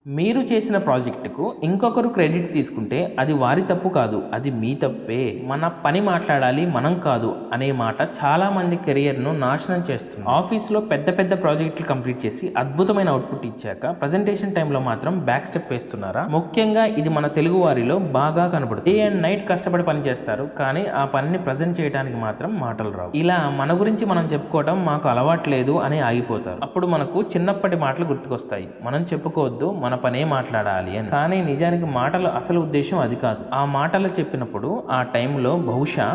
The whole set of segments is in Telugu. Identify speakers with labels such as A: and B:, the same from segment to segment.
A: మీరు చేసిన ప్రాజెక్టుకు ఇంకొకరు క్రెడిట్ తీసుకుంటే అది వారి తప్పు కాదు, అది మీ తప్పే. మన పని మాట్లాడాలి, మనం కాదు అనే మాట చాలా మంది కెరియర్ను నాశనం చేస్తుంది. ఆఫీస్లో పెద్ద పెద్ద ప్రాజెక్టులు కంప్లీట్ చేసి అద్భుతమైన అవుట్పుట్ ఇచ్చాక ప్రజెంటేషన్ టైంలో మాత్రం బ్యాక్ స్టెప్ వేస్తున్నారా? ముఖ్యంగా ఇది మన తెలుగు వారిలో బాగా కనబడుతుంది. డే అండ్ నైట్ కష్టపడి పని చేస్తారు, కానీ ఆ పనిని ప్రజెంట్ చేయడానికి మాత్రం మాటలు రావు. ఇలా మన గురించి మనం చెప్పుకోవటం మాకు అలవాట్లేదు అని ఆగిపోతారు. అప్పుడు మనకు చిన్నప్పటి మాటలు గుర్తుకొస్తాయి. మనం చెప్పుకోవద్దు, మన పనే మాట్లాడాలి అని. కానీ నిజానికి మాటలు అసలు ఉద్దేశం అది కాదు. ఆ మాటలు చెప్పినప్పుడు ఆ టైంలో బహుశా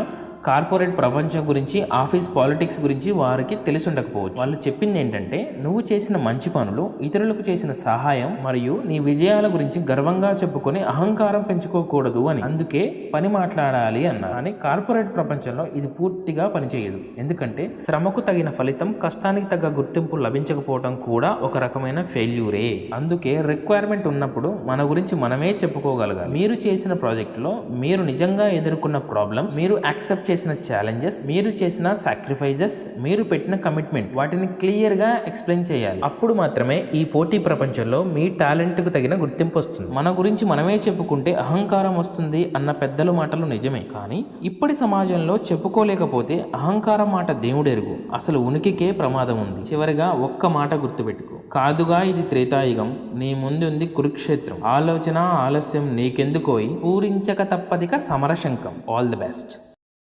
A: కార్పొరేట్ ప్రపంచం గురించి, ఆఫీస్ పాలిటిక్స్ గురించి వారికి తెలిసి ఉండకపోవచ్చు. వాళ్ళు చెప్పింది ఏంటంటే, నువ్వు చేసిన మంచి పనులు, ఇతరులకు చేసిన సహాయం మరియు నీ విజయాల గురించి గర్వంగా చెప్పుకొని అహంకారం పెంచుకోకూడదు అని. అందుకే పని మాట్లాడాలి అన్నారు. కానీ కార్పొరేట్ ప్రపంచంలో ఇది పూర్తిగా పనిచేయదు. ఎందుకంటే శ్రమకు తగిన ఫలితం, కష్టానికి తగ్గ గుర్తింపు లభించకపోవడం కూడా ఒక రకమైన ఫెయిల్యూరే. అందుకే రిక్వైర్మెంట్ ఉన్నప్పుడు మన గురించి మనమే చెప్పుకోగలగాలి. మీరు చేసిన ప్రాజెక్టులో మీరు నిజంగా ఎదుర్కొన్న ప్రాబ్లమ్స్, మీరు యాక్సెప్ట్ చేసిన ఛాలెంజెస్, మీరు చేసిన సాక్రిఫైజెస్, మీరు పెట్టిన కమిట్మెంట్, వాటిని క్లియర్ గా ఎక్స్ప్లెయిన్ చేయాలి. అప్పుడు మాత్రమే ఈ పోటీ ప్రపంచంలో మీ టాలెంట్ కు తగిన గుర్తింపు వస్తుంది. మన గురించి మనమే చెప్పుకుంటే అహంకారం వస్తుంది అన్న పెద్దల మాటలు నిజమే. కానీ ఇప్పటి సమాజంలో చెప్పుకోలేకపోతే అహంకారం మాట దేవుడెరుగు, అసలు ఉనికికే ప్రమాదం ఉంది. చివరిగా ఒక్క మాట గుర్తుపెట్టుకో, కాదుగా ఇది త్రేతాయుగం, నీ ముందుంది కురుక్షేత్రం. ఆలోచన ఆలస్యం నీకెందుకోయి, పూరించక తప్పదిక సమరశంకం. All the best.